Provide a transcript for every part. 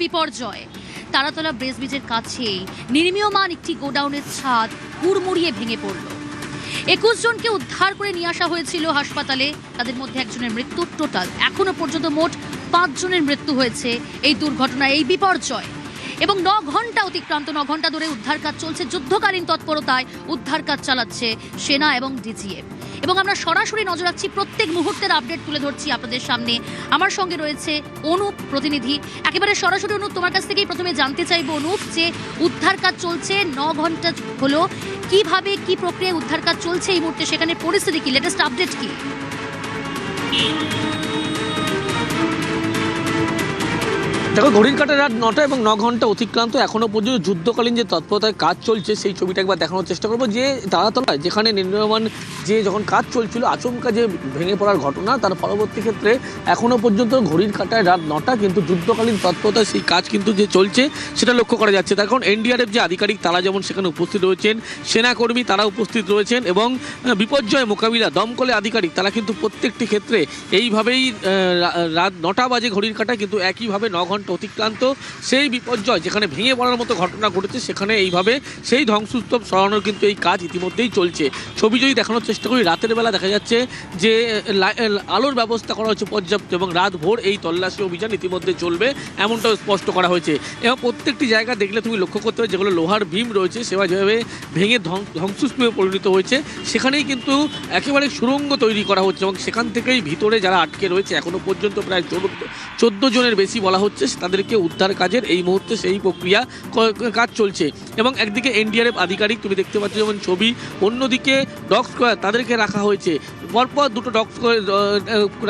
বিপর্যয়। তারাতলা ব্রেস ব্রিজের কাছেই নির্মীয়মান একটি গোডাউনের ছাদ হুড়মুড়িয়ে ভেঙে পড়ল। 21 জনকে উদ্ধার করে নিয়ে আসা হয়েছিল হাসপাতালে, তাদের মধ্যে একজনের মৃত্যু। টোটাল এখনো পর্যন্ত মোট 5 জনের মৃত্যু হয়েছে এই দুর্ঘটনা, এই বিপর্যয়। এবং 9 ঘন্টা অতিক্রান্ত, 9 ঘন্টা ধরে উদ্ধার কাজ চলছে। যুদ্ধকালীন তৎপরতায় উদ্ধার কাজ চালাচ্ছে সেনা এবং ডিজিএফ। এবং আমরা সরাসরি নজর রাখছি, প্রত্যেক মুহূর্তের আপডেট তুলে ধরছি আপনাদের সামনে। আমার সঙ্গে রয়েছে অনুপ, প্রতিনিধি। একেবারে সরাসরি অনুপ, তোমার কাছ থেকেই প্রথমে জানতে চাইবো অনুপ, যে উদ্ধার কাজ চলছে 9 ঘন্টা হলো, কিভাবে কি প্রক্রিয়ায় উদ্ধার কাজ চলছে এই মুহূর্তে, সেখানে পরিস্থিতি কি, লেটেস্ট আপডেট কি? দেখো, ঘড়ির কাঁটায় রাত 9টা এবং 9 ঘন্টা অতিক্রান্ত। এখনো পর্যন্ত যুদ্ধকালীন যে তৎপরতায় কাজ চলছে সেই ছবিটা একবার দেখানোর চেষ্টা করবো। যে তারাতলায় যেখানে নির্মীয়মান যে যখন কাজ চলছিল, আচমকা যে ভেঙে পড়ার ঘটনা, তার পরবর্তী ক্ষেত্রে এখনো পর্যন্ত ঘড়ির কাঁটায় রাত 9টা, কিন্তু যুদ্ধকালীন তৎপরতায় সেই কাজ কিন্তু যে চলছে সেটা লক্ষ্য করা যাচ্ছে। তার কারণ এনডিআরএফ যে আধিকারিক তারা যেমন সেখানে উপস্থিত রয়েছেন, সেনাকর্মী তারা উপস্থিত রয়েছেন, এবং বিপর্যয় মোকাবিলা দমকলে আধিকারিক তারা কিন্তু প্রত্যেকটি ক্ষেত্রে এইভাবেই রাত 9টা বাজে ঘড়ির কাঁটায় কিন্তু একইভাবে 9 ঘন্টা অতিক্রান্ত সেই বিপর্যয় যেখানে ভেঙে পড়ার মতো ঘটনা ঘটেছে, সেখানে এইভাবে সেই ধ্বংসস্তূপ সরানোর কিন্তু এই কাজ ইতিমধ্যেই চলছে। ছবি যদি দেখানোর চেষ্টা করি, রাতের বেলা দেখা যাচ্ছে যে আলোর ব্যবস্থা করা হচ্ছে পর্যাপ্ত, এবং রাত ভোর এই তল্লাশি অভিযান ইতিমধ্যে চলবে এমনটাও স্পষ্ট করা হয়েছে। এবং প্রত্যেকটি জায়গা দেখলে তুমি লক্ষ্য করতে হবে, যেগুলো লোহার ভীম রয়েছে সেবা যেভাবে ভেঙে ধ্বংসস্তূপে পরিণত হয়েছে, সেখানেই কিন্তু একেবারে সুড়ঙ্গ তৈরি করা হচ্ছে, এবং সেখান থেকেই ভিতরে যারা আটকে রয়েছে এখনো পর্যন্ত প্রায় 14 জনের বেশি বলা হচ্ছে, তাদেরকে উদ্ধার কাজের এই মুহূর্তে সেই প্রক্রিয়া কাজ চলছে। এবং একদিকে এনডিআরএফ আধিকারিক তুমি দেখতে পাচ্ছ যেমন ছবি, অন্যদিকে ডগ স্কোয়াড তাদেরকে রাখা হয়েছে, পরপর 2টো ডগ স্কোয়াড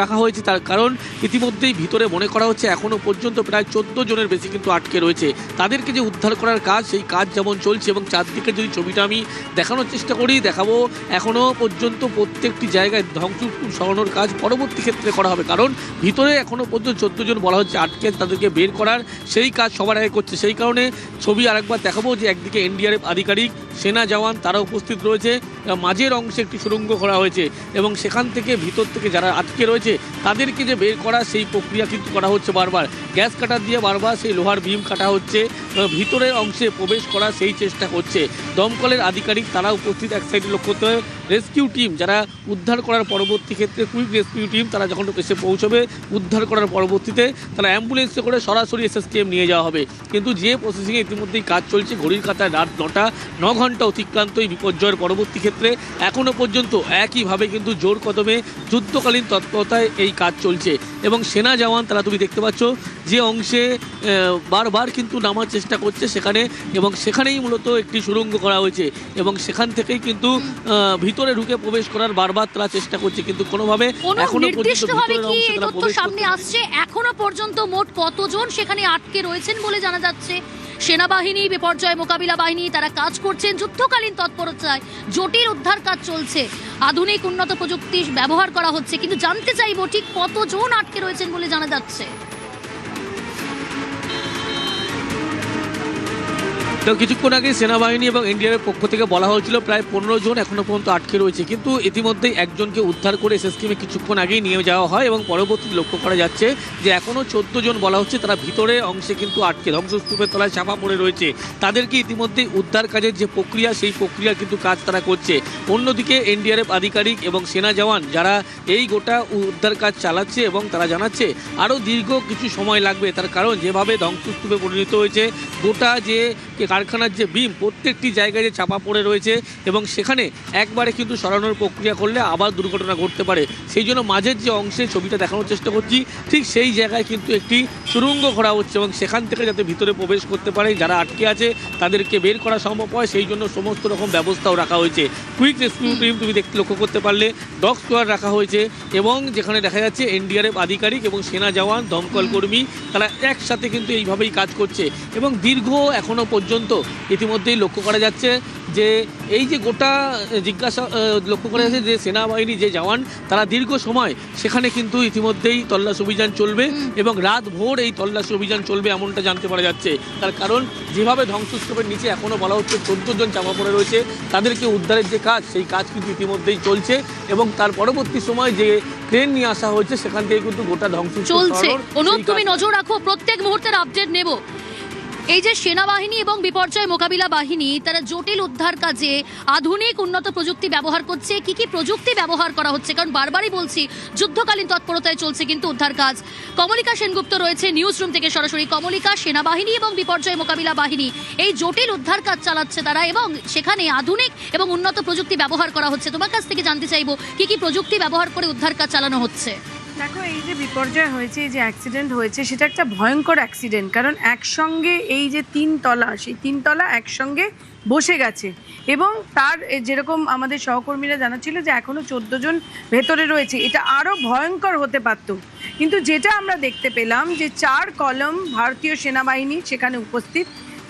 রাখা হয়েছে। তার কারণ ইতিমধ্যেই ভিতরে মনে করা হচ্ছে এখনও পর্যন্ত প্রায় 14 জনের বেশি কিন্তু আটকে রয়েছে, তাদেরকে যে উদ্ধার করার কাজ সেই কাজ যেমন চলছে। এবং চারদিকে যদি ছবিটা আমি দেখানোর চেষ্টা করি, দেখাবো এখনও পর্যন্ত প্রত্যেকটি জায়গায় ধ্বংসস্তূপ সরানোর কাজ পরবর্তী ক্ষেত্রে করা হবে, কারণ ভিতরে এখনও পর্যন্ত 14 জন বলা হচ্ছে আটকে, তাদেরকে বের করার সেই কাজ সবার আগে করছে। সেই কারণে ছবি আরেকবার দেখাবো যে একদিকে এনডিআরএফ আধিকারিক, সেনা জওয়ান তারা উপস্থিত রয়েছে, মাঝের অংশে একটি সুড়ঙ্গ করা হয়েছে, এবং সেখান থেকে ভিতর থেকে যারা আটকে রয়েছে তাদেরকে যে বের করা সেই প্রক্রিয়া কিন্তু করা হচ্ছে। বারবার গ্যাস কাটার দিয়ে বারবার সেই লোহার বিম কাটা হচ্ছে, ভিতরের অংশে প্রবেশ করা সেই চেষ্টা করছে দমকলের আধিকারিক তারা উপস্থিত। এক সাইডে লক্ষ্য করতে হবে রেস্কিউ টিম যারা উদ্ধার করার পরবর্তী ক্ষেত্রে, কুইক রেস্কিউ টিম তারা যখন এসে পৌঁছবে উদ্ধার করার পরবর্তীতে তারা অ্যাম্বুলেন্সে করে সরাসরি এসএসকেএম নিয়ে যাওয়া হবে। কিন্তু যে প্রসেসিংয়ে ইতিমধ্যেই কাজ চলছে, ঘড়ির কাঁটায় রাত 9টা, 9 ঘন্টা অতিক্রান্ত এই বিপর্যয়ের পরবর্তী ক্ষেত্রে এখনও পর্যন্ত একইভাবে কিন্তু জোর কদমে যুদ্ধকালীন তৎপরতায় এই কাজ চলছে। এবং সেনা জওয়ান তারা তুমি দেখতে পাচ্ছ যে অংশে বারবার কিন্তু নামার চেষ্টা করছে সেখানে, এবং সেখানেই মূলত একটি সুড়ঙ্গ করা হয়েছে, এবং সেখান থেকেই কিন্তু ভিতরে ঢুকে প্রবেশ করার বারবার তারা চেষ্টা করছে, কিন্তু কোনোভাবে এখনো পর্যন্ত সামনে আসছে এখনো পর্যন্ত মোট কতজন সেখানে আটকে রয়েছেন বলে জানা যাচ্ছে। সেনাবাহিনী, বিপর্যয় মোকাবিলা বাহিনী তারা কাজ করছেন যুদ্ধকালীন তৎপরতায়, জটিল উদ্ধার কাজ চলছে, আধুনিক উন্নত প্রযুক্তি ব্যবহার করা হচ্ছে, কিন্তু জানতে চাইবো ঠিক কতজন আটকে রয়েছেন বলে জানা যাচ্ছে। তো কিছুক্ষণ আগে সেনাবাহিনী এবং এনডিআরএফ পক্ষ থেকে বলা হয়েছিল প্রায় 15 জন এখনও পর্যন্ত আটকে রয়েছে, কিন্তু ইতিমধ্যেই একজনকে উদ্ধার করে এসএসকেএমে কিছুক্ষণ আগেই নিয়ে যাওয়া হয়, এবং পরবর্তী লক্ষ্য করা যাচ্ছে যে এখনও 14 জন বলা হচ্ছে তারা ভিতরে অংশে কিন্তু আটকে ধ্বংসস্তূপের তলায় চাপা পড়ে রয়েছে। তাদেরকে ইতিমধ্যেই উদ্ধার কাজের যে প্রক্রিয়া সেই প্রক্রিয়া কিন্তু কাজ তারা করছে। অন্যদিকে এনডিআরএফ আধিকারিক এবং সেনা জওয়ান যারা এই গোটা উদ্ধার কাজ চালাচ্ছে, এবং তারা জানাচ্ছে আরও দীর্ঘ কিছু সময় লাগবে, তার কারণ যেভাবে ধ্বংসস্তূপে পরিণত হয়েছে গোটা যে কারখানার যে বিম প্রত্যেকটি জায়গায় যে চাপা পড়ে রয়েছে, এবং সেখানে একবারে কিন্তু সরানোর প্রক্রিয়া করলে আবার দুর্ঘটনা ঘটতে পারে। সেই জন্য মাঝের যে অংশে ছবিটা দেখানোর চেষ্টা করছি ঠিক সেই জায়গায় কিন্তু একটি সুড়ঙ্গ করা হচ্ছে, এবং সেখান থেকে যাতে ভিতরে প্রবেশ করতে পারে, যারা আটকে আছে তাদেরকে বের করা সম্ভব হয় সেই জন্য সমস্ত রকম ব্যবস্থাও রাখা হয়েছে। কুইক রেস্কিউ টিম তুমি দেখতে লক্ষ্য করতে পারলে ডগ স্কোয়াড রাখা হয়েছে, এবং যেখানে দেখা যাচ্ছে এনডিআরএফ আধিকারিক এবং সেনা জওয়ান দমকল কর্মী তারা একসাথে কিন্তু এইভাবেই কাজ করছে। এবং দীর্ঘ এখনও পর্যন্ত ইতিমধ্যেই লক্ষ্য করা যাচ্ছে যে এই যে গোটা জিজ্ঞাসা লক্ষ্য করা যাচ্ছে যে সেনাবাহিনী যে জওয়ান তারা দীর্ঘ সময় সেখানে কিন্তু ইতিমধ্যেই তল্লাশি অভিযান চলবে এবং রাত ভোর এই তল্লাশি অভিযান চলবে এমনটা জানতে পারা যাচ্ছে। তার কারণ যেভাবে ধ্বংসস্তূপের নিচে এখনও বলা হচ্ছে 14 জন চাপা পড়ে রয়েছে, তাদেরকে উদ্ধারের যে কাজ সেই কাজ কিন্তু ইতিমধ্যেই চলছে এবং তার পরবর্তী সময় যে ট্রেন নিয়ে আসা হয়েছে সেখান থেকে কিন্তু গোটা ধ্বংসস্তূপ চলছে। সরানোর অনুপ সেই তুমি কাজ- নজর রাখো, প্রত্যেক মুহূর্তের আপডেট নেব। এই যে সেনাবাহিনী এবং বিপর্যয় মোকাবিলা বাহিনী তারা জটিল উদ্ধার কাজে আধুনিক উন্নত প্রযুক্তি ব্যবহার করছে, কি কি প্রযুক্তি ব্যবহার করা হচ্ছে? কারণ বারবারই বলছি যুদ্ধকালীন তৎপরতায় চলছে কিন্তু উদ্ধার কাজ। কমলিকা সেনগুপ্ত রয়েছে নিউজ রুম থেকে সরাসরি। কমলিকা, সেনাবাহিনী এবং বিপর্যয় মোকাবিলা বাহিনী এই জটিল উদ্ধার কাজ চালাচ্ছে তারা এবং সেখানে আধুনিক এবং উন্নত প্রযুক্তি ব্যবহার করা হচ্ছে। তোমার কাছ থেকে জানতে চাইবো কি কি প্রযুক্তি ব্যবহার করে উদ্ধার কাজ চালানো হচ্ছে? দেখো, এই যে বিপর্যয় হয়েছে, এই যে অ্যাক্সিডেন্ট হয়েছে, সেটা একটা ভয়ঙ্কর অ্যাক্সিডেন্ট। কারণ একসঙ্গে এই যে 3 তলা, সেই 3 তলা একসঙ্গে বসে গেছে এবং তার যেরকম আমাদের সহকর্মীরা জানাচ্ছিল যে এখনও 14 জন ভেতরে রয়েছে, এটা আরও ভয়ঙ্কর হতে পারত। কিন্তু যেটা আমরা দেখতে পেলাম যে 4 কলম ভারতীয় সেনাবাহিনী সেখানে উপস্থিত,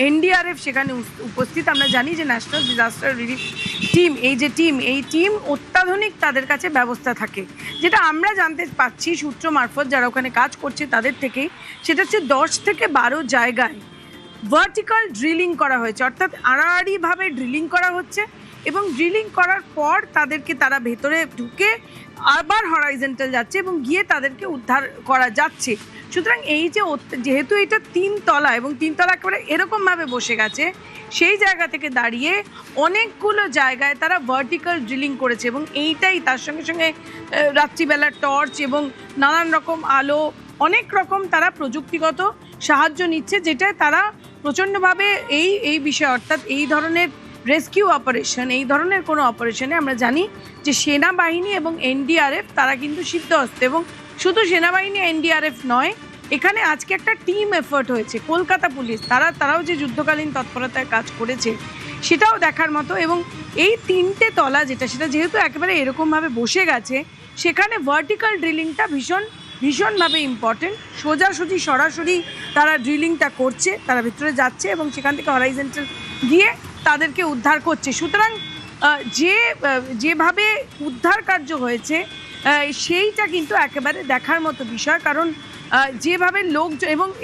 এনডিআরএফ সেখানে উপস্থিত। আমরা জানি যে ন্যাশনাল ডিজাস্টার রিলিফ টিম, এই টিম অত্যাধুনিক তাদের কাছে ব্যবস্থা থাকে। যেটা আমরা জানতে পাচ্ছি সূত্র মারফত যারা ওখানে কাজ করছে তাদের থেকেই, সেটা হচ্ছে 10 থেকে 12 জায়গায় ভার্টিক্যাল ড্রিলিং করা হয়েছে, অর্থাৎ আড়াআড়িভাবে ড্রিলিং করা হচ্ছে এবং ড্রিলিং করার পর তারা ভেতরে ঢুকে আবার হরাইজন্টাল যাচ্ছে এবং গিয়ে তাদেরকে উদ্ধার করা যাচ্ছে। সুতরাং এই যে যেহেতু এটা 3 তলা এবং 3 তলা একেবারে এরকমভাবে বসে গেছে, সেই জায়গা থেকে দাঁড়িয়ে অনেকগুলো জায়গায় তারা ভার্টিক্যাল ড্রিলিং করেছে এবং এইটাই তার সঙ্গে সঙ্গে রাত্রিবেলার টর্চ এবং নানান রকম আলো, অনেক রকম তারা প্রযুক্তিগত সাহায্য নিচ্ছে, যেটায় তারা প্রচণ্ডভাবে এই বিষয়ে, অর্থাৎ এই ধরনের রেস্কিউ অপারেশন, এই ধরনের কোনো অপারেশনে আমরা জানি যে সেনাবাহিনী এবং এনডিআরএফ তারা কিন্তু সিদ্ধহস্ত। এবং শুধু সেনাবাহিনী এনডিআরএফ নয়, এখানে আজকে একটা টিম এফোর্ট হয়েছে, কলকাতা পুলিশ তারাও যে যুদ্ধকালীন তৎপরতায় কাজ করেছে সেটাও দেখার মতো। এবং এই 3টে তলা সেটা যেহেতু একেবারে এরকমভাবে বসে গেছে, সেখানে ভার্টিক্যাল ড্রিলিংটা ভীষণভাবে ইম্পর্টেন্ট। সোজাসুজি সরাসরি তারা ড্রিলিংটা করছে, তারা ভিতরে যাচ্ছে এবং সেখান থেকে হরাইজন্টাল গিয়ে তাদেরকে উদ্ধার করছে। সুতরাং যেভাবে উদ্ধার কার্য হয়েছে সেইটা কিন্তু একেবারে দেখার মতো বিষয়। কারণ যেভাবে লোক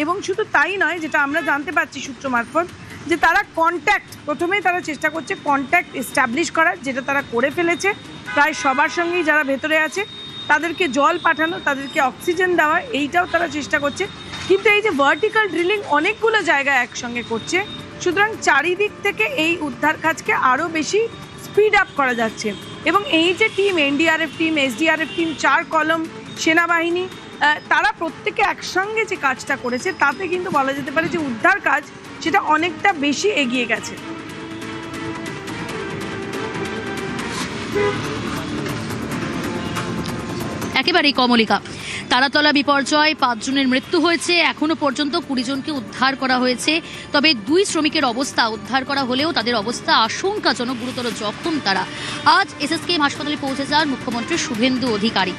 এবং শুধু তাই নয়, যেটা আমরা জানতে পারছি সূত্র মারফত, যে তারা প্রথমেই তারা চেষ্টা করছে কন্ট্যাক্ট এস্টাবলিশ করার, যেটা তারা করে ফেলেছে প্রায় সবার সঙ্গেই যারা ভেতরে আছে, তাদেরকে জল পাঠানো, তাদেরকে অক্সিজেন দেওয়া, এইটাও তারা চেষ্টা করছে। কিন্তু এই যে ভার্টিক্যাল ড্রিলিং অনেকগুলো জায়গায় একসঙ্গে করছে, সুতরাং চারিদিক থেকে এই উদ্ধার কাজকে আরও বেশি স্পিড আপ করা যাচ্ছে। এবং এই যে team, NDRF team, SDRF team, 4 কলম সেনাবাহিনী, তারা প্রত্যেকে একসঙ্গে যে কাজটা করেছে, তাতে কিন্তু বলা যেতে পারে যে উদ্ধার কাজ সেটা অনেকটা বেশি এগিয়ে গেছে। একেবারেই কমলিকা, তারাতলা বিপর্যয় 5 জনের মৃত্যু হয়েছে, এখনো পর্যন্ত 20 জনকে উদ্ধার করা হয়েছে। তবে 2 শ্রমিকের অবস্থা উদ্ধার করা হলেও তাদের অবস্থা আশঙ্কাজনক, গুরুতর জখম তারা। আজ এসএসকেএম হাসপাতালে পৌঁছে যান মুখ্যমন্ত্রী শুভেন্দু অধিকারী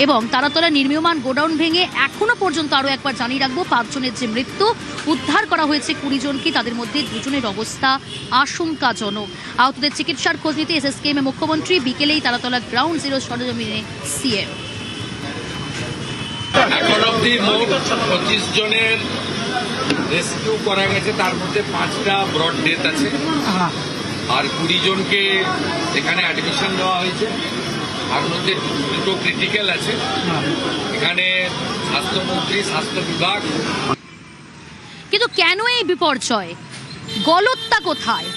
এবং তারাতলা নির্মীয়মান গোডাউন ভেঙে এখনো পর্যন্ত আরও একবার জানিয়ে রাখবো 5 জনের যে মৃত্যু, উদ্ধার করা হয়েছে 20 জনকে, তাদের মধ্যে 2 জনের অবস্থা আশঙ্কাজনক। আহতদের চিকিৎসার খোঁজ নিতে এসএসকেএম মুখ্যমন্ত্রী বিকেলেই তারাতলা গ্রাউন্ড জিরো সরজমিনে সিএম। এখন অব্দি মোট 25 জনের রেস্কিউ করা গেছে, তার মধ্যে 5টা ব্রড ডেথ আছে আর 20 জনকে এখানে অ্যাডমিশন দেওয়া হয়েছে, তার মধ্যে 2টো ক্রিটিক্যাল আছে। এখানে স্বাস্থ্যমন্ত্রী, স্বাস্থ্য বিভাগ। কিন্তু কেন এই বিপর্যয়? গলতটা কোথায়?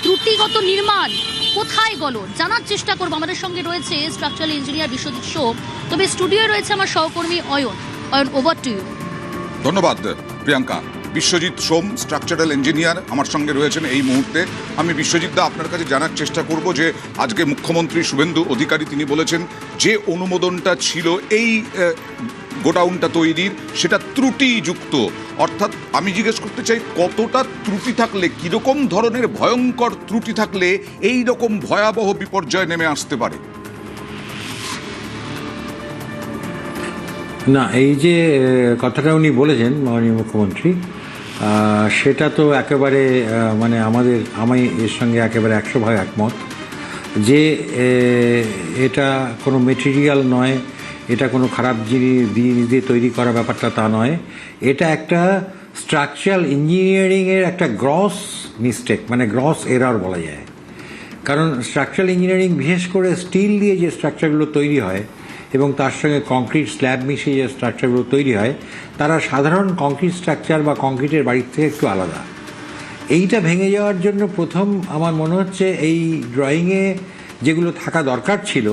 ত্রুটিগত নির্মাণ কোথায় গলদ? জানার চেষ্টা করবো। আমাদের সঙ্গে রয়েছে স্ট্রাকচারাল ইঞ্জিনিয়ার বিশ্বজিৎ সোম, তবে স্টুডিওয়ে রয়েছে আমার সহকর্মী অয়ন। Over to you. ধন্যবাদ প্রিয়াঙ্কা। বিশ্বজিৎ সোম, স্ট্রাকচারাল ইঞ্জিনিয়ার, আমার সঙ্গে রয়েছেন এই মুহূর্তে। আমি বিশ্বজিৎ দা আপনার কাছে জানার চেষ্টা করব যে আজকে মুখ্যমন্ত্রী শুভেন্দু অধিকারী তিনি বলেছেন যে অনুমোদনটা ছিল এই গোডাউনটা তৈরির, সেটা ত্রুটিযুক্ত। অর্থাৎ আমি জিজ্ঞেস করতে চাই, কতটা ত্রুটি থাকলে, কীরকম ধরনের ভয়ঙ্কর ত্রুটি থাকলে এই রকম ভয়াবহ বিপর্যয় নেমে আসতে পারে? না, এই যে কথাটা উনি বলেছেন মাননীয় মুখ্যমন্ত্রী, সেটা তো একেবারে মানে আমি এর সঙ্গে একেবারে 100% একমত যে এটা কোনো মেটেরিয়াল নয়, এটা কোনো খারাপ জিনিস দিয়ে তৈরি করা ব্যাপারটা তা নয়, এটা একটা স্ট্রাকচারাল ইঞ্জিনিয়ারিংয়ের একটা গ্রস মিস্টেক, মানে গ্রস এরর বলা যায়। কারণ স্ট্রাকচারাল ইঞ্জিনিয়ারিং বিশেষ করে স্টিল দিয়ে যে স্ট্রাকচারগুলো তৈরি হয় এবং তার সঙ্গে কংক্রিট স্ল্যাব মিশিয়ে যে স্ট্রাকচারগুলো তৈরি হয় তারা সাধারণ কংক্রিট স্ট্রাকচার বা কংক্রিটের বাড়ির থেকে একটু আলাদা। এইটা ভেঙে যাওয়ার জন্য প্রথম আমার মনে হচ্ছে এই ড্রয়িংয়ে যেগুলো থাকা দরকার ছিল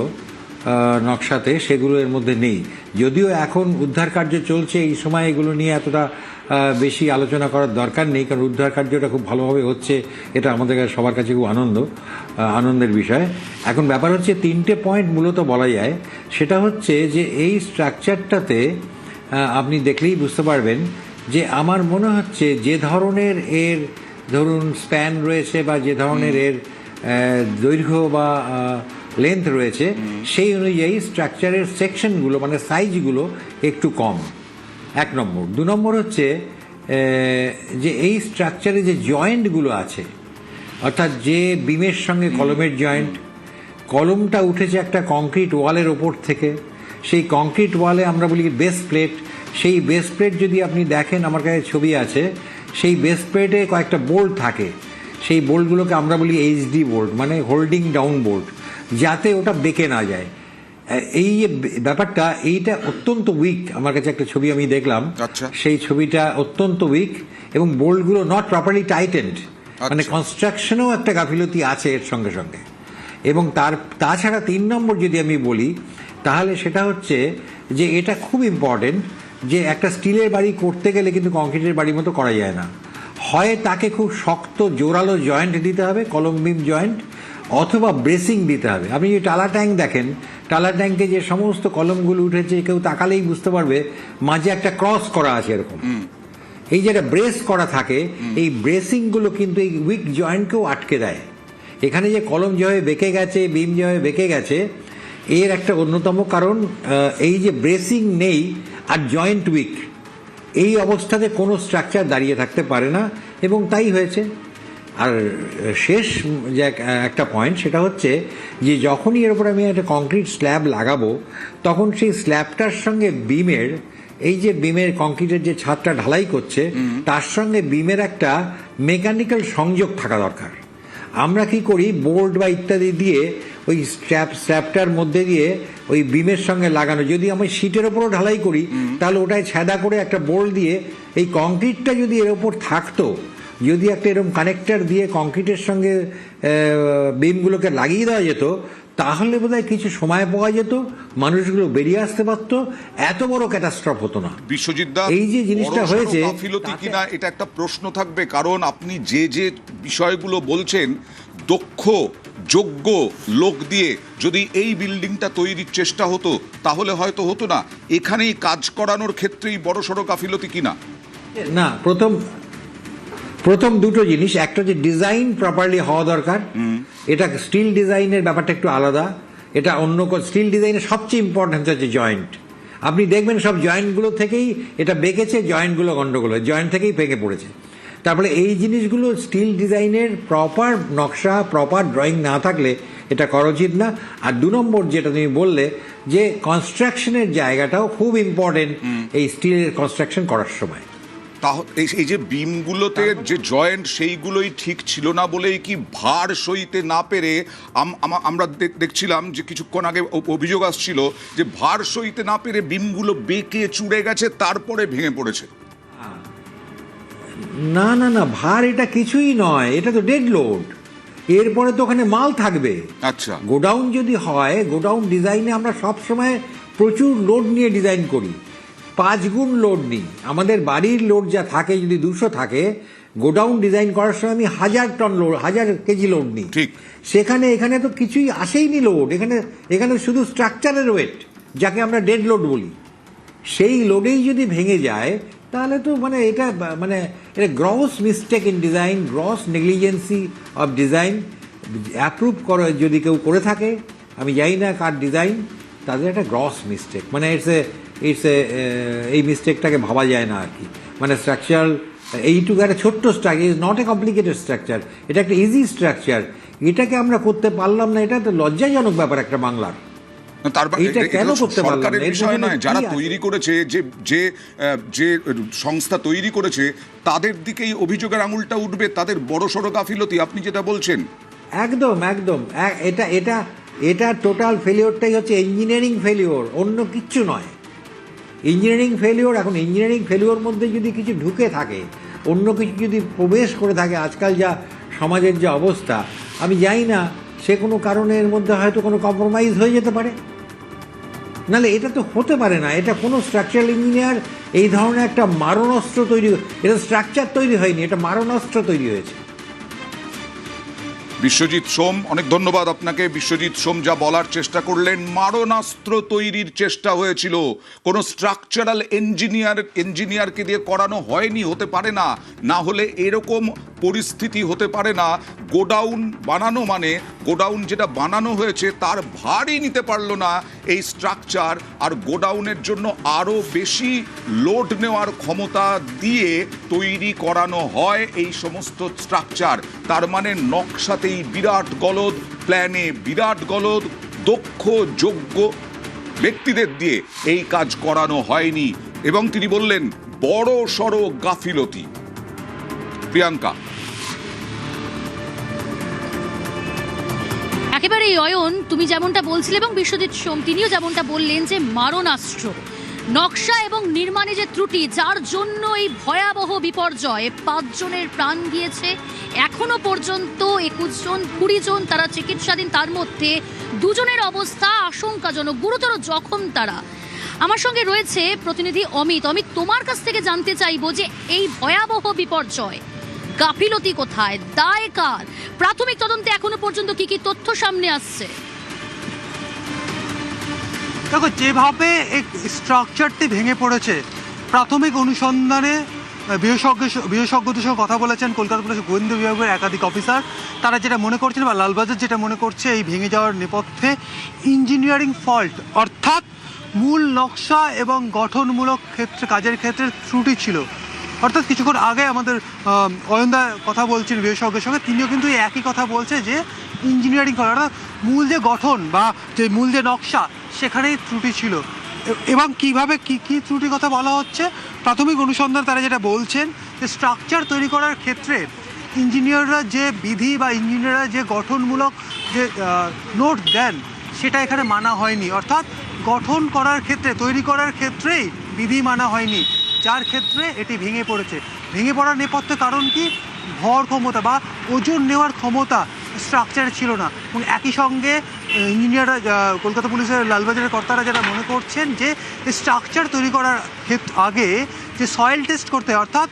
নকশাতে সেগুলো এর মধ্যে নেই। যদিও এখন উদ্ধার কার্য চলছে, এই সময় এগুলো নিয়ে এতটা বেশি আলোচনা করার দরকার নেই, কারণ উদ্ধার কার্যটা খুব ভালোভাবে হচ্ছে, এটা আমাদের সবার কাছে খুব আনন্দের বিষয়। এখন ব্যাপার হচ্ছে 3টে পয়েন্ট মূলত বলা যায়। সেটা হচ্ছে যে এই স্ট্রাকচারটাতে আপনি দেখলেই বুঝতে পারবেন যে আমার মনে হচ্ছে যে ধরনের এর ধরুন স্প্যান রয়েছে বা যে ধরনের এর দৈর্ঘ্য বা লেন্থ রয়েছে সেই অনুযায়ী স্ট্রাকচারের সেকশনগুলো মানে সাইজগুলো একটু কম, 1 নম্বর। 2 নম্বর হচ্ছে যে এই স্ট্রাকচারে যে জয়েন্টগুলো আছে, অর্থাৎ যে বিমের সঙ্গে কলমের জয়েন্ট, কলমটা উঠেছে একটা কংক্রিট ওয়ালের ওপর থেকে, সেই কংক্রিট ওয়ালে আমরা বলি বেস প্লেট, সেই বেস প্লেট যদি আপনি দেখেন, আমার কাছে ছবি আছে, সেই বেস প্লেটে কয়েকটা বোল্ট থাকে, সেই বোল্টগুলোকে আমরা বলি এইচডি বোল্ট, মানে হোল্ডিং ডাউন বোল্ট, যাতে ওটা বেঁকে না যায়। এই যে ব্যাপারটা, এইটা অত্যন্ত উইক। আমার কাছে একটা ছবি আমি দেখলাম, সেই ছবিটা অত্যন্ত উইক এবং বোল্টগুলো নট প্রপারলি টাইটেন্ড, মানে কনস্ট্রাকশনেও একটা গাফিলতি আছে এর সঙ্গে সঙ্গে। এবং তাছাড়া 3 নম্বর যদি আমি বলি তাহলে সেটা হচ্ছে যে এটা খুব ইম্পর্টেন্ট যে একটা স্টিলের বাড়ি করতে গেলে কিন্তু কংক্রিটের বাড়ির মতো করা যায় না। হয় তাকে খুব শক্ত জোরালো জয়েন্ট দিতে হবে, কলম বিম জয়েন্ট, অথবা ব্রেসিং দিতে হবে। আপনি যে টালা ট্যাঙ্ক দেখেন, টালা ট্যাঙ্কে যে সমস্ত কলমগুলো উঠেছে কেউ তাকালেই বুঝতে পারবে মাঝে একটা ক্রস করা আছে এরকম। এই যে একটা ব্রেস করা থাকে, এই ব্রেসিংগুলো কিন্তু এই উইক জয়েন্টকেও আটকে দেয়। এখানে যে কলম যেভাবে বেঁকে গেছে, বিম যেভাবে বেঁকে গেছে, এর একটা অন্যতম কারণ এই যে ব্রেসিং নেই আর জয়েন্ট উইক, এই অবস্থাতে কোনো স্ট্রাকচার দাঁড়িয়ে থাকতে পারে না এবং তাই হয়েছে। আর শেষ যে একটা পয়েন্ট সেটা হচ্ছে যে যখনই এর উপর আমি একটা কংক্রিট স্ল্যাব লাগাবো তখন সেই স্ল্যাবটার সঙ্গে বিমের, এই যে বিমের কংক্রিটের যে ছাদটা ঢালাই করছে তার সঙ্গে বিমের একটা মেকানিক্যাল সংযোগ থাকা দরকার। আমরা কি করি, বোল্ট বা ইত্যাদি দিয়ে ওই স্ল্যাবটার মধ্যে দিয়ে ওই বিমের সঙ্গে লাগানো, যদি আমি শীটের ওপরও ঢালাই করি তাহলে ওটায় ছেদা করে একটা বোল্ট দিয়ে এই কংক্রিটটা যদি এর ওপর থাকতো, যদি একটা এরকম কানেক্টর দিয়ে কংক্রিটের সঙ্গে বিমগুলোকে লাগিয়ে দেওয়া যেত তাহলে বোধহয় কিছু সময় পাওয়া যেত, মানুষগুলো বেরিয়ে আসতে পারত, এত বড় ক্যাটাস্ট্রফ হতো না। বিশ্বজিৎ দা, এই যে জিনিসটা হয়েছে গাফিলতি কিনা এটা একটা প্রশ্ন থাকবে, কারণ আপনি যে যে বিষয়গুলো বলছেন, দক্ষ যোগ্য লোক দিয়ে যদি এই বিল্ডিংটা তৈরির চেষ্টা হতো তাহলে হয়তো হতো না। এখানেই কাজ করানোর ক্ষেত্রেই বড়সড় গাফিলতি কিনা? না, প্রথম দুটো জিনিস, একটা যে ডিজাইন প্রপারলি হওয়া দরকার, এটা স্টিল ডিজাইনের ব্যাপারটা একটু আলাদা। এটা অন্য স্টিল ডিজাইনের সবচেয়ে ইম্পর্টেন্ট হচ্ছে জয়েন্ট। আপনি দেখবেন সব জয়েন্টগুলো থেকেই এটা বেঁকেছে, জয়েন্টগুলো গন্ডগোল, জয়েন্ট থেকেই ভেঙে পড়েছে। তারপরে এই জিনিসগুলো স্টিল ডিজাইনের প্রপার নকশা, প্রপার ড্রয়িং না থাকলে এটা করা উচিত না। আর 2 নম্বর যেটা তুমি বললে যে কনস্ট্রাকশনের জায়গাটাও খুব ইম্পর্টেন্ট এই স্টিলের কনস্ট্রাকশন করার সময়। এই যে বিমগুলোতে যে জয়েন্ট সেইগুলোই ঠিক ছিল না বলেই কি ভার সইতে না পেরে আমরা দেখছিলাম যে কিছুক্ষণ আগে অভিযোগ আসছিল যে ভার সইতে না পেরে বিমগুলো বেঁকে চুড়ে গেছে, তারপরে ভেঙে পড়েছে। না না না, ভার এটা কিছুই নয়, এটা তো ডেড লোড। এরপরে তো ওখানে মাল থাকবে। আচ্ছা, গোডাউন যদি হয়, গোডাউন ডিজাইনে আমরা সব সময় প্রচুর লোড নিয়ে ডিজাইন করি, 5 গুণ লোড নিই। আমাদের বাড়ির লোড যা থাকে, যদি 200 থাকে, গোডাউন ডিজাইন করার সময় আমি 1000 টন লোড, 1000 কেজি লোড নিই। ঠিক এখানে তো কিছুই আসেইনি লোড, এখানে শুধু স্ট্রাকচারের ওয়েট, যাকে আমরা ডেড লোড বলি, সেই লোডেই যদি ভেঙে যায় তাহলে তো এটা gross mistake in design, gross negligence of design. Approve করে যদি কেউ করে থাকে, আমি জানি না কার ডিজাইন, তাদের একটা গ্রস মিস্টেক, এই মিস্টেকটাকে ভাবা যায় না আর কি। স্ট্রাকচারাল এইটুকু একটা ছোট্ট structure, is not a complicated structure, এটা একটা ইজি স্ট্রাকচার, এটাকে আমরা করতে পারলাম না, এটা তো লজ্জাজনক ব্যাপার একটা বাংলার। এটা কেন করতে পারলাম না? সরকারের বিষয় নয়, যারা তৈরি করেছে, যে সংস্থা তৈরি করেছে তাদের দিকেই অভিযোগের আঙুলটা উঠবে, তাদের বড়সড় গাফিলতি আপনি যেটা বলছেন। একদম একদম, এটা এটা এটা টোটাল ফেলিওরটাই হচ্ছে ইঞ্জিনিয়ারিং ফেলিওর, অন্য কিচ্ছু নয়। ইঞ্জিনিয়ারিং ফেলিওর, এখন ইঞ্জিনিয়ারিং ফেলিওর মধ্যে যদি কিছু ঢুকে থাকে, অন্য কিছু যদি প্রবেশ করে থাকে, আজকাল যা সমাজের যে অবস্থা, আমি জানি না সে কোনো কারণে এর মধ্যে হয়তো কোনো কম্প্রোমাইজ হয়ে যেতে পারে, নাহলে এটা তো হতে পারে না। এটা কোনো স্ট্রাকচারাল ইঞ্জিনিয়ার এই ধরনের একটা মারণাস্ত্র তৈরি, এটা স্ট্রাকচার তৈরি হয়নি, এটা মারণাস্ত্র তৈরি হয়েছে। বিশ্বজিৎ সোম, অনেক ধন্যবাদ আপনাকে। বিশ্বজিৎ সোম যা বলার চেষ্টা করলেন, মারণাস্ত্র তৈরির চেষ্টা হয়েছিল, কোনো স্ট্রাকচারাল ইঞ্জিনিয়ারকে দিয়ে করানো হয়নি, হতে পারে না, না হলে এরকম পরিস্থিতি হতে পারে না। গোডাউন বানানো মানে গোডাউন যেটা বানানো হয়েছে তার ভারই নিতে পারলো না এই স্ট্রাকচার, আর গোডাউনের জন্য আরও বেশি লোড নেওয়ার ক্ষমতা দিয়ে তৈরি করানো হয় এই সমস্ত স্ট্রাকচার। তার মানে নকশাতেই বিরাট গলদ, প্ল্যানে বিরাট গলদ, দক্ষ যোগ্য ব্যক্তিদের দিয়ে এই কাজ করানো হয়নি। এবং তিনি বললেন বড় সড় গাফিলতি। প্রিয়াঙ্কা, একেবারে অয়ন, তুমি যেমনটা বলছিলে এবং বিশ্বজিৎ সোম তিনিও যেমনটা বললেন যে মারণাস্ত্র, নকশা এবং নির্মাণে যে ত্রুটি, যার জন্য এই ভয়াবহ বিপর্যয়, 5 জনের প্রাণ গিয়েছে এখনো পর্যন্ত, 21 জন 20 জন তারা চিকিৎসাধীন, তার মধ্যে 2 জনের অবস্থা আশঙ্কাজনক, গুরুতর জখম তারা। আমার সঙ্গে রয়েছে প্রতিনিধি অমিত। অমিত, তোমার কাছ থেকে জানতে চাইবো যে এই ভয়াবহ বিপর্যয়, গাফিলতি কোথায়, দায় কার? প্রাথমিক তদন্তে এখনো পর্যন্ত কি কি তথ্য সামনে আসছে? দেখো, যেভাবে এই স্ট্রাকচারটি ভেঙে পড়েছে, প্রাথমিক অনুসন্ধানে বিশেষজ্ঞদের সঙ্গে কথা বলেছেন কলকাতা পুলিশের গোয়েন্দা বিভাগের একাধিক অফিসার। তারা যেটা মনে করছেন বা লালবাজার যেটা মনে করছে, এই ভেঙে যাওয়ার নেপথ্যে ইঞ্জিনিয়ারিং ফল্ট, অর্থাৎ মূল নকশা এবং গঠনমূলক কাজের ক্ষেত্রে ত্রুটি ছিল। অর্থাৎ কিছুক্ষণ আগে আমাদের অয়নদা কথা বলছেন বিশেষজ্ঞের সঙ্গে, তিনিও কিন্তু একই কথা বলছে যে ইঞ্জিনিয়ারিং ফল্ট, অর্থাৎ মূল যে গঠন বা যে মূল যে নকশা সেখানেই ত্রুটি ছিল। এবং কীভাবে কী ত্রুটির কথা বলা হচ্ছে, প্রাথমিক অনুসন্ধান তারা যেটা বলছেন যে স্ট্রাকচার তৈরি করার ক্ষেত্রে ইঞ্জিনিয়াররা যে বিধি বা ইঞ্জিনিয়াররা যে গঠনমূলক যে নোট দেন সেটা এখানে মানা হয়নি। অর্থাৎ গঠন করার ক্ষেত্রে, তৈরি করার ক্ষেত্রেই বিধি মানা হয়নি, যার ক্ষেত্রে এটি ভেঙে পড়েছে। ভেঙে পড়ার নেপথ্যে কারণ কি? ভর ক্ষমতা বা ওজন নেওয়ার ক্ষমতা স্ট্রাকচারে ছিল না। এবং একই সঙ্গে ইঞ্জিনিয়াররা, কলকাতা পুলিশের লালবাজারের কর্তারা যারা মনে করছেন যে স্ট্রাকচার তৈরি করার আগে যে সয়েল টেস্ট করতে হয়, অর্থাৎ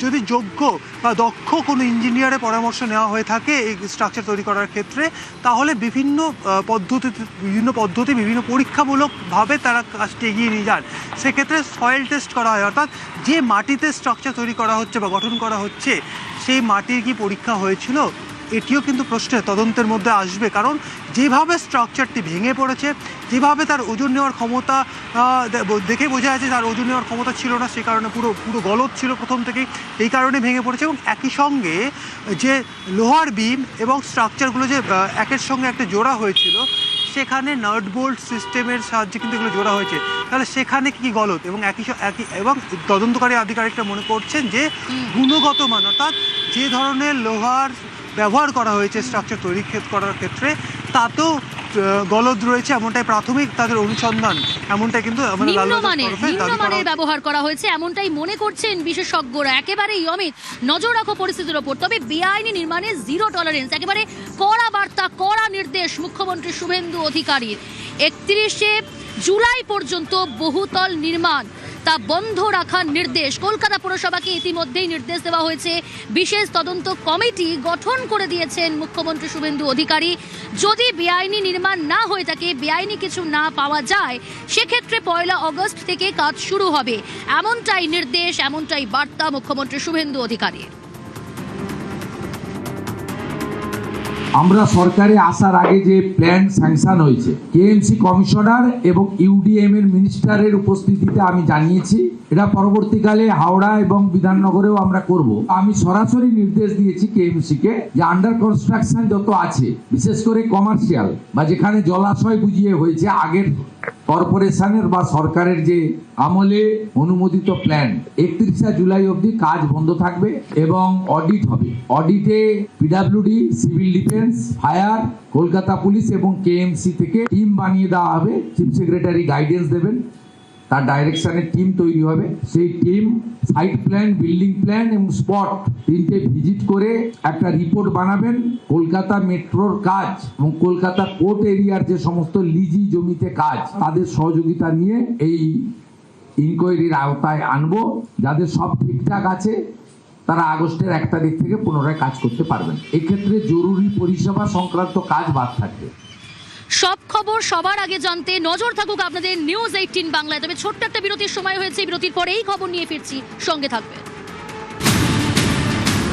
যদি যোগ্য বা দক্ষ কোনো ইঞ্জিনিয়ারের পরামর্শ নেওয়া হয়ে থাকে এই স্ট্রাকচার তৈরি করার ক্ষেত্রে, তাহলে বিভিন্ন পদ্ধতি বিভিন্ন পরীক্ষামূলকভাবে তারা কাজটি এগিয়ে নিয়ে যান। সেক্ষেত্রে সয়েল টেস্ট করা হয়, অর্থাৎ যে মাটিতে স্ট্রাকচার তৈরি করা হচ্ছে বা গঠন করা হচ্ছে সেই মাটির কি পরীক্ষা হয়েছিল, এটিও কিন্তু প্রশ্নের তদন্তের মধ্যে আসবে। কারণ যেভাবে স্ট্রাকচারটি ভেঙে পড়েছে, যেভাবে তার ওজন নেওয়ার ক্ষমতা দেখে বোঝা যাচ্ছে তার ওজন নেওয়ার ক্ষমতা ছিল না, সে কারণে পুরো গলদ ছিল প্রথম থেকেই, এই কারণে ভেঙে পড়েছে। এবং একই সঙ্গে যে লোহার বিম এবং স্ট্রাকচারগুলো যে একের সঙ্গে একটা জোড়া হয়েছিল, সেখানে নাট বোল্ট সিস্টেমের সাহায্যে কিন্তু এগুলো জোড়া হয়েছে, তাহলে সেখানে কি গলদ। এবং একই এবং তদন্তকারী আধিকারিকরা মনে করছেন যে গুণগত মান, অর্থাৎ যে ধরনের লোহার ব্যবহার করা হয়েছে স্ট্রাকচার তৈরি করার ক্ষেত্রে, তাতেও গলদ রয়েছে, এমনটাই প্রাথমিক তাদের অনুসন্ধান, এমনটাই কিন্তু নিম্নমানের ব্যবহার করা হয়েছে, এমনটাই মনে করছেন বিশেষজ্ঞরা। একেবারেই অমিত, নজর রাখো পরিস্থিতির ওপর। তবে বেআইনি নির্মাণে 0 টলারেন্স, একেবারে কড়া বার্তা, কড়া নির্দেশ মুখ্যমন্ত্রী শুভেন্দু অধিকারীর। 31শে জুলাই পর্যন্ত বহুতল নির্মাণ তা বন্ধ রাখার নির্দেশ। কলকাতা পুরসভাকে ইতিমধ্যেই নির্দেশ দেওয়া হয়েছে, বিশেষ তদন্ত কমিটি গঠন করে দিয়েছেন মুখ্যমন্ত্রী শুভেন্দু অধিকারী। যদি বেআইনি নির্মাণ না হয়ে থাকে, বেআইনি কিছু না পাওয়া যায়, সেক্ষেত্রে 1 আগস্ট থেকে কাজ শুরু হবে, এমনটাই নির্দেশ, এমনটাই বার্তা মুখ্যমন্ত্রী শুভেন্দু অধিকারীর। আমরা সরকারে আসার আগে যে প্ল্যান স্যাংশন হয়েছে কেএমসি কমিশনার এবং ইউডিএম এর মিনিস্টারের উপস্থিতিতে আমি জানিয়েছি, এটা পরবর্তীকালে হাওড়া এবং বিধাননগরেও আমরা করব। আমি সরাসরি নির্দেশ দিয়েছি কেএমসি কে যে আন্ডার কনস্ট্রাকশন যত আছে, বিশেষ করে কমার্শিয়াল বা যেখানে জলাশয় বুঝিয়ে হয়েছে আগের কর্পোরেশনের বা সরকারের যে আমলে অনুমোদিত প্ল্যান, 31শে জুলাই অবধি কাজ বন্ধ থাকবে এবং অডিট হবে। অডিটে PWD, civil defence, fire, Kolkata police এবং কেএমসি থেকে টিম বানিয়ে দেওয়া হবে। চিফ সেক্রেটারি গাইডেন্স দেবেন, তার ডাইরেকশনের টিম তৈরি হবে। সেই team site plan, building plan এবং স্পট তিনটে ভিজিট করে একটা রিপোর্ট বানাবেন। কলকাতা মেট্রোর কাজ এবং কলকাতা কোর্ট এরিয়ার যে সমস্ত লিজি জমিতে কাজ, তাদের সহযোগিতা নিয়ে এই ইনকোয়ারির আওতায় আনবো। যাদের সব ঠিকঠাক আছে তারা আগস্টের 1 তারিখ থেকে পুনরায় কাজ করতে পারবেন। এক্ষেত্রে জরুরি পরিষেবা সংক্রান্ত কাজ বাদ থাকবে। সব খবর সবার আগে জানতে নজর থাকুক আপনাদের নিউজ 18 বাংলায়। তবে ছোট্ট একটা বিরতির সময় হয়েছে, বিরতির পরে এই খবর নিয়ে ফিরছি, সঙ্গে থাকবে।